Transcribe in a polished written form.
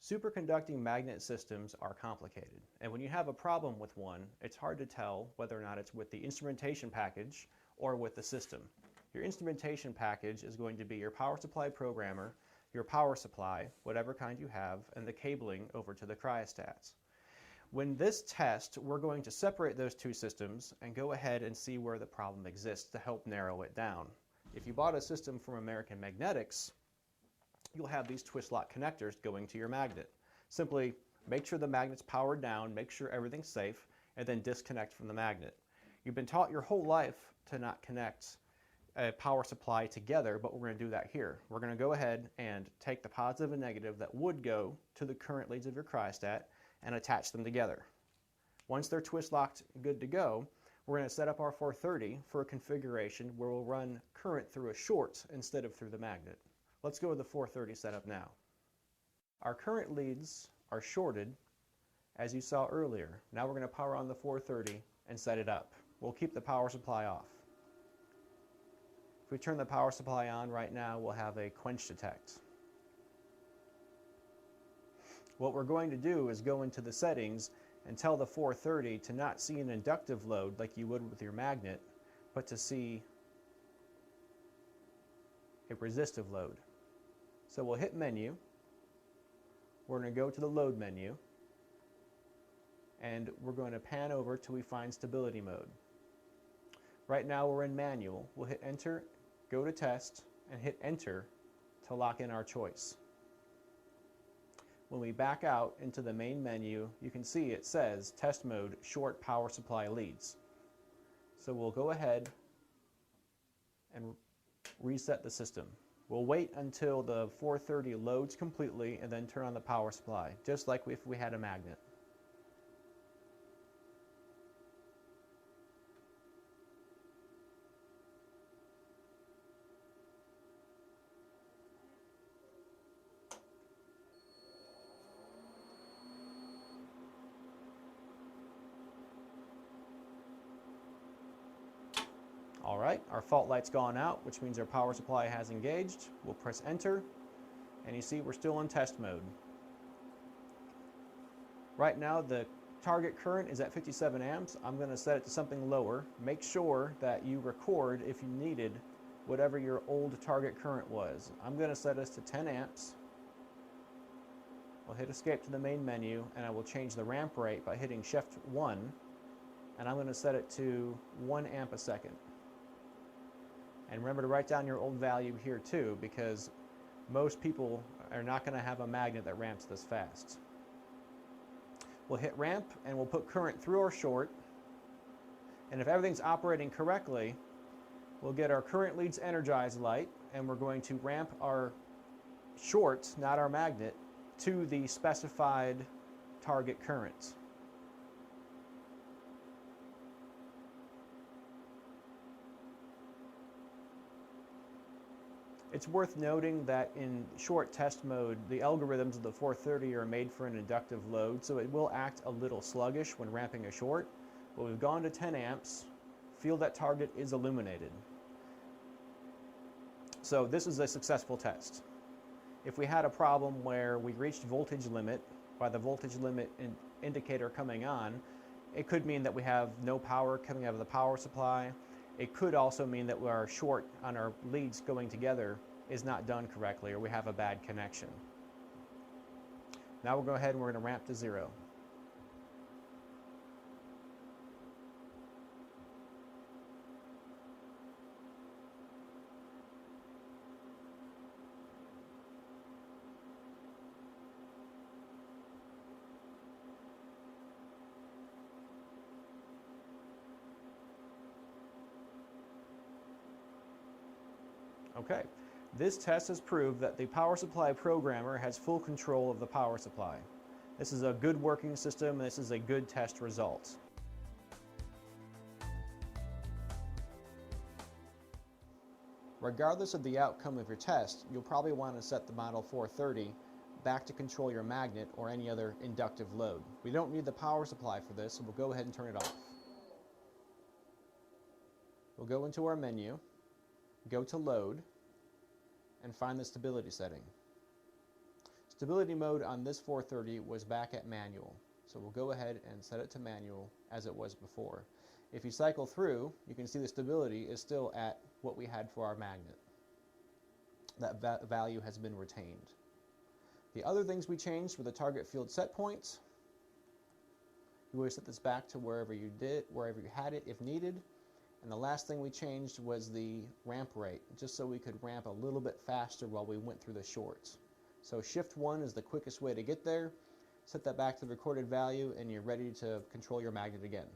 Superconducting magnet systems are complicated, and when you have a problem with one, it's hard to tell whether or not it's with the instrumentation package or with the system. Your instrumentation package is going to be your power supply programmer, your power supply, whatever kind you have, and the cabling over to the cryostats. When this test, we're going to separate those two systems and go ahead and see where the problem exists to help narrow it down. If you bought a system from American Magnetics, you'll have these twist lock connectors going to your magnet. Simply make sure the magnet's powered down, make sure everything's safe, and then disconnect from the magnet. You've been taught your whole life to not connect a power supply together, but we're going to do that here. We're going to go ahead and take the positive and negative that would go to the current leads of your cryostat and attach them together. Once they're twist locked good to go, we're going to set up our 430 for a configuration where we'll run current through a short instead of through the magnet. Let's go with the 430 setup now. Our current leads are shorted, as you saw earlier. Now we're going to power on the 430 and set it up. We'll keep the power supply off. If we turn the power supply on right now, we'll have a quench detect. What we're going to do is go into the settings and tell the 430 to not see an inductive load like you would with your magnet, but to see a resistive load. So we'll hit menu, we're going to go to the load menu, and we're going to pan over till we find stability mode. Right now we're in manual. We'll hit enter, go to test, and hit enter to lock in our choice. When we back out into the main menu, you can see it says test mode short power supply leads. So we'll go ahead and reset the system. We'll wait until the 430 loads completely and then turn on the power supply, just like if we had a magnet. All right, our fault light's gone out, which means our power supply has engaged. We'll press enter, and you see we're still in test mode. Right now, the target current is at 57 amps. I'm going to set it to something lower. Make sure that you record if you needed whatever your old target current was. I'm going to set us to 10 amps. I'll hit escape to the main menu, and I will change the ramp rate by hitting shift 1, and I'm going to set it to 1 amp a second. And remember to write down your old value here too, because most people are not going to have a magnet that ramps this fast. We'll hit ramp and we'll put current through our short, and if everything's operating correctly, we'll get our current leads energized light, and we're going to ramp our short, not our magnet, to the specified target current. It's worth noting that in short test mode, the algorithms of the 430 are made for an inductive load, so it will act a little sluggish when ramping a short. But we've gone to 10 amps, feel that target is illuminated. So this is a successful test. If we had a problem where we reached voltage limit, by the voltage limit indicator coming on, it could mean that we have no power coming out of the power supply. It could also mean that our short on our leads going together is not done correctly, or we have a bad connection. Now we'll go ahead and we're going to ramp to 0. Okay, this test has proved that the power supply programmer has full control of the power supply. This is a good working system, and this is a good test result. Regardless of the outcome of your test, you'll probably want to set the model 430 back to control your magnet or any other inductive load. We don't need the power supply for this, so we'll go ahead and turn it off. We'll go into our menu, go to load, and find the stability setting. Stability mode on this 430 was back at manual. So we'll go ahead and set it to manual as it was before. If you cycle through, you can see the stability is still at what we had for our magnet. That value has been retained. The other things we changed were the target field set points. You always set this back to wherever you had it if needed. And the last thing we changed was the ramp rate, just so we could ramp a little bit faster while we went through the shorts. So shift 1 is the quickest way to get there. Set that back to the recorded value and you're ready to control your magnet again.